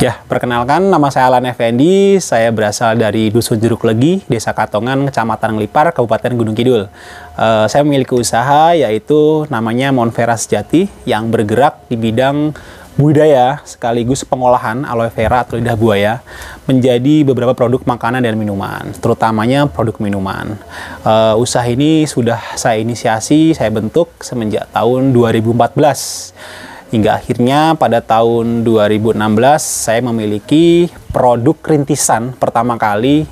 Ya, perkenalkan nama saya Alan Effendi, saya berasal dari Dusun Jeruk Legi, Desa Katongan, Kecamatan Ngelipar, Kabupaten Gunung Kidul. Saya memiliki usaha yaitu namanya Monvera Sejati yang bergerak di bidang budidaya sekaligus pengolahan aloe vera atau lidah buaya menjadi beberapa produk makanan dan minuman, terutamanya produk minuman. Usaha ini sudah saya inisiasi, saya bentuk semenjak tahun 2014. Hingga akhirnya pada tahun 2016 saya memiliki produk rintisan pertama kali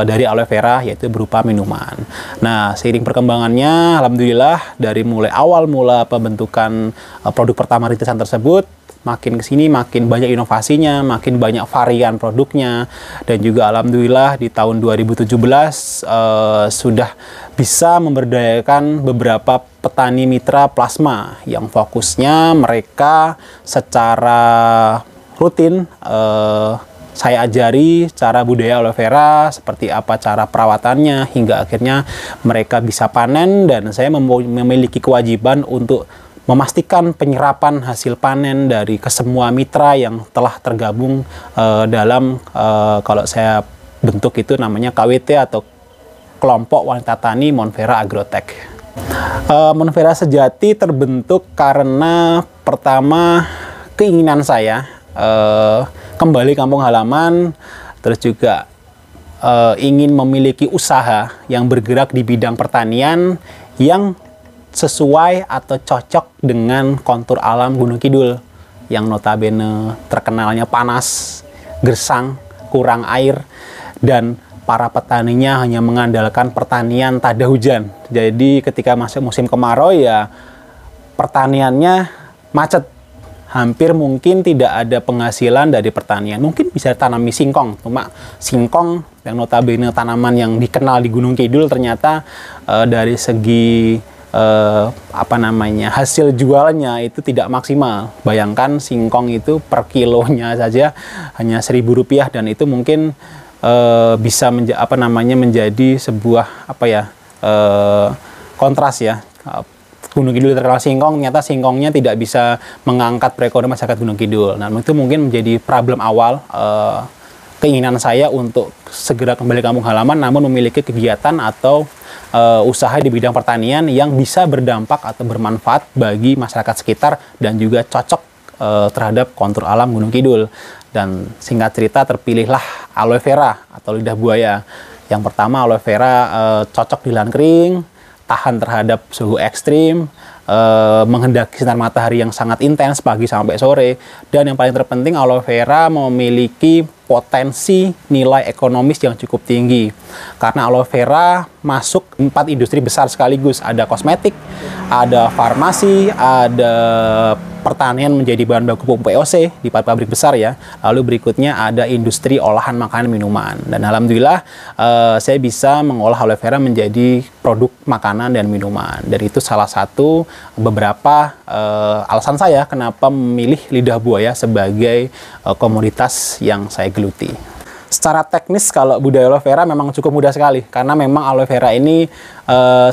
dari aloe vera, yaitu berupa minuman. Nah, seiring perkembangannya, alhamdulillah dari mulai awal mula pembentukan produk pertama rintisan tersebut, makin kesini makin banyak inovasinya, makin banyak varian produknya, dan juga alhamdulillah di tahun 2017 sudah bisa memberdayakan beberapa petani mitra plasma yang fokusnya mereka secara rutin saya ajari cara budidaya aloe vera, seperti apa cara perawatannya, hingga akhirnya mereka bisa panen, dan saya memiliki kewajiban untuk memastikan penyerapan hasil panen dari kesemua mitra yang telah tergabung dalam kalau saya bentuk itu namanya KWT atau Kelompok Wanita Tani Monvera Agrotech. Monvera Sejati terbentuk karena pertama keinginan saya kembali kampung halaman, terus juga ingin memiliki usaha yang bergerak di bidang pertanian yang sesuai atau cocok dengan kontur alam Gunung Kidul yang notabene terkenalnya panas, gersang, kurang air, dan para petaninya hanya mengandalkan pertanian tada hujan. Jadi ketika masuk musim kemarau ya pertaniannya macet. Hampir mungkin tidak ada penghasilan dari pertanian. Mungkin bisa tanami singkong, cuma singkong yang notabene tanaman yang dikenal di Gunung Kidul ternyata dari segi hasil jualnya itu tidak maksimal. Bayangkan singkong itu per kilonya saja hanya Rp1.000, dan itu mungkin bisa menjadi sebuah kontras ya. Gunung Kidul terkenal singkong, ternyata singkongnya tidak bisa mengangkat perekonomian masyarakat Gunung Kidul. Nah, itu mungkin menjadi problem awal keinginan saya untuk segera kembali kampung halaman, namun memiliki kegiatan atau usaha di bidang pertanian yang bisa berdampak atau bermanfaat bagi masyarakat sekitar dan juga cocok terhadap kontur alam Gunung Kidul. Dan singkat cerita terpilihlah aloe vera atau lidah buaya. Yang pertama, aloe vera cocok di lahan kering, tahan terhadap suhu ekstrim, menghendaki sinar matahari yang sangat intens pagi sampai sore, dan yang paling terpenting aloe vera memiliki potensi nilai ekonomis yang cukup tinggi karena aloe vera masuk 4 industri besar sekaligus. Ada kosmetik, ada farmasi, ada pertanian menjadi bahan baku pupuk POC di pabrik besar ya. Lalu berikutnya ada industri olahan makanan minuman. Dan alhamdulillah saya bisa mengolah aloe vera menjadi produk makanan dan minuman. Dan itu salah satu beberapa alasan saya kenapa memilih lidah buaya sebagai komoditas yang saya geluti. Secara teknis kalau budidaya aloe vera memang cukup mudah sekali, karena memang aloe vera ini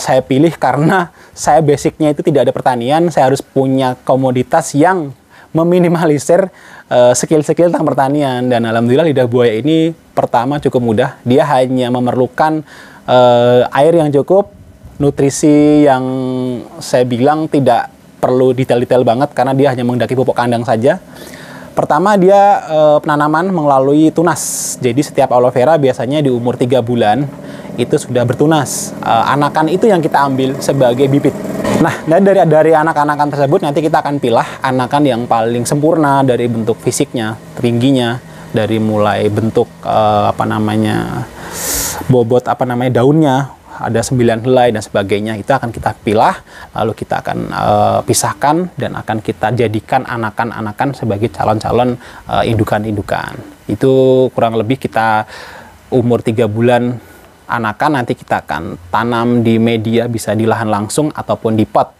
saya pilih karena saya basicnya itu tidak ada pertanian. Saya harus punya komoditas yang meminimalisir skill-skill tentang pertanian, dan alhamdulillah lidah buaya ini pertama cukup mudah. Dia hanya memerlukan air yang cukup, nutrisi yang saya bilang tidak perlu detail-detail banget karena dia hanya menghendaki pupuk kandang saja. Pertama, dia penanaman melalui tunas. Jadi setiap aloe vera biasanya di umur 3 bulan itu sudah bertunas. Anakan itu yang kita ambil sebagai bibit. Nah, dari anak-anakan tersebut nanti kita akan pilah anakan yang paling sempurna dari bentuk fisiknya, tingginya, dari mulai bentuk bobot daunnya, ada 9 helai dan sebagainya. Itu akan kita pilah, lalu kita akan pisahkan dan akan kita jadikan anakan-anakan sebagai calon-calon indukan-indukan. Itu kurang lebih kita umur 3 bulan anakan, nanti kita akan tanam di media, bisa di lahan langsung ataupun di pot.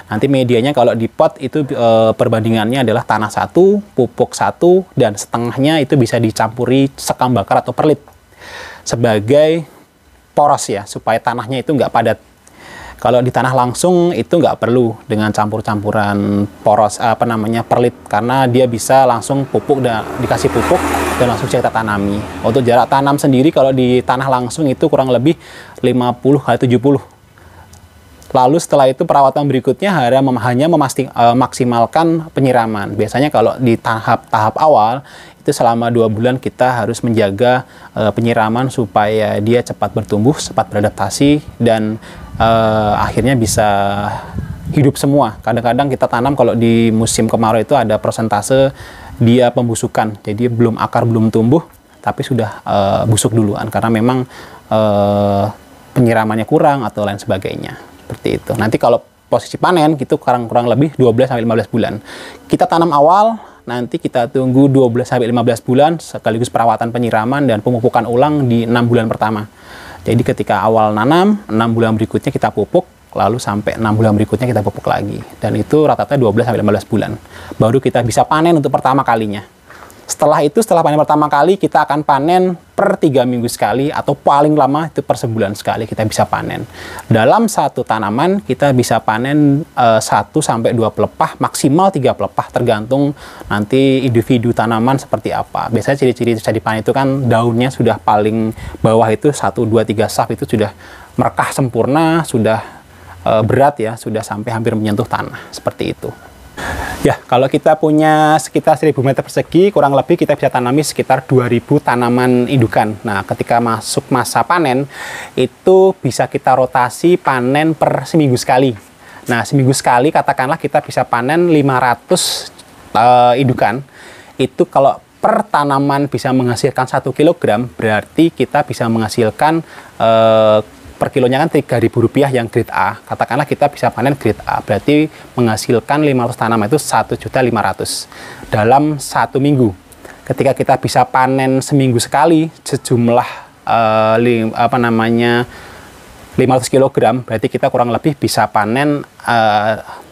Nanti medianya kalau di pot itu perbandingannya adalah tanah 1, pupuk 1, dan setengahnya itu bisa dicampuri sekam bakar atau perlit sebagai poros ya, supaya tanahnya itu nggak padat. Kalau di tanah langsung itu nggak perlu dengan campur-campuran poros perlit, karena dia bisa langsung pupuk dan dikasih pupuk dan langsung kita tanami. Untuk jarak tanam sendiri kalau di tanah langsung itu kurang lebih 50 kali 70. Lalu setelah itu perawatan berikutnya hanya memaksimalkan penyiraman. Biasanya kalau di tahap awal itu selama 2 bulan kita harus menjaga penyiraman supaya dia cepat bertumbuh, cepat beradaptasi, dan akhirnya bisa hidup semua. Kadang-kadang kita tanam kalau di musim kemarau itu ada persentase dia pembusukan, jadi belum akar belum tumbuh tapi sudah busuk duluan karena memang penyiramannya kurang atau lain sebagainya. Seperti itu. Nanti kalau posisi panen gitu kurang lebih 12-15 bulan. Kita tanam awal, nanti kita tunggu 12-15 bulan sekaligus perawatan penyiraman dan pemupukan ulang di 6 bulan pertama. Jadi ketika awal nanam, 6 bulan berikutnya kita pupuk, lalu sampai 6 bulan berikutnya kita pupuk lagi. Dan itu rata-rata 12-15 bulan. Baru kita bisa panen untuk pertama kalinya. Setelah itu, setelah panen pertama kali, kita akan panen per 3 minggu sekali, atau paling lama itu per sebulan sekali kita bisa panen. Dalam satu tanaman, kita bisa panen 1-2 pelepah, maksimal 3 pelepah, tergantung nanti individu tanaman seperti apa. Biasanya ciri-ciri bisa dipanen itu kan daunnya sudah paling bawah itu 1, 2, 3 saf itu sudah merekah sempurna, sudah berat ya, sudah sampai hampir menyentuh tanah, seperti itu. Ya, kalau kita punya sekitar 1000 meter persegi, kurang lebih kita bisa tanami sekitar 2000 tanaman indukan. Nah, ketika masuk masa panen, itu bisa kita rotasi panen per seminggu sekali. Nah, seminggu sekali katakanlah kita bisa panen 500 indukan. Itu kalau per tanaman bisa menghasilkan 1 kg, berarti kita bisa menghasilkan per kilonya kan Rp3.000 yang grade A. Katakanlah kita bisa panen grade A, berarti menghasilkan 500 tanaman itu 1.500.000 dalam 1 minggu. Ketika kita bisa panen seminggu sekali sejumlah 500 kg, berarti kita kurang lebih bisa panen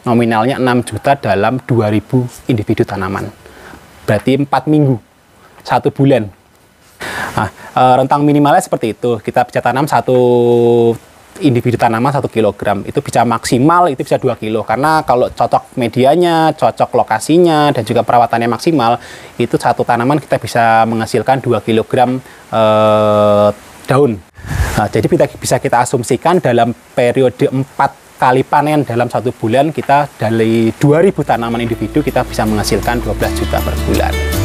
nominalnya 6 juta dalam 2000 individu tanaman. Berarti 4 minggu, 1 bulan. Nah, rentang minimalnya seperti itu. Kita bisa tanam 1 individu tanaman 1 kg. Itu bisa maksimal, itu bisa 2 kg. Karena kalau cocok medianya, cocok lokasinya, dan juga perawatannya maksimal, itu satu tanaman kita bisa menghasilkan 2 kg daun. Nah, jadi bisa kita asumsikan dalam periode 4 kali panen dalam 1 bulan, kita dari 2000 tanaman individu kita bisa menghasilkan 12 juta per bulan.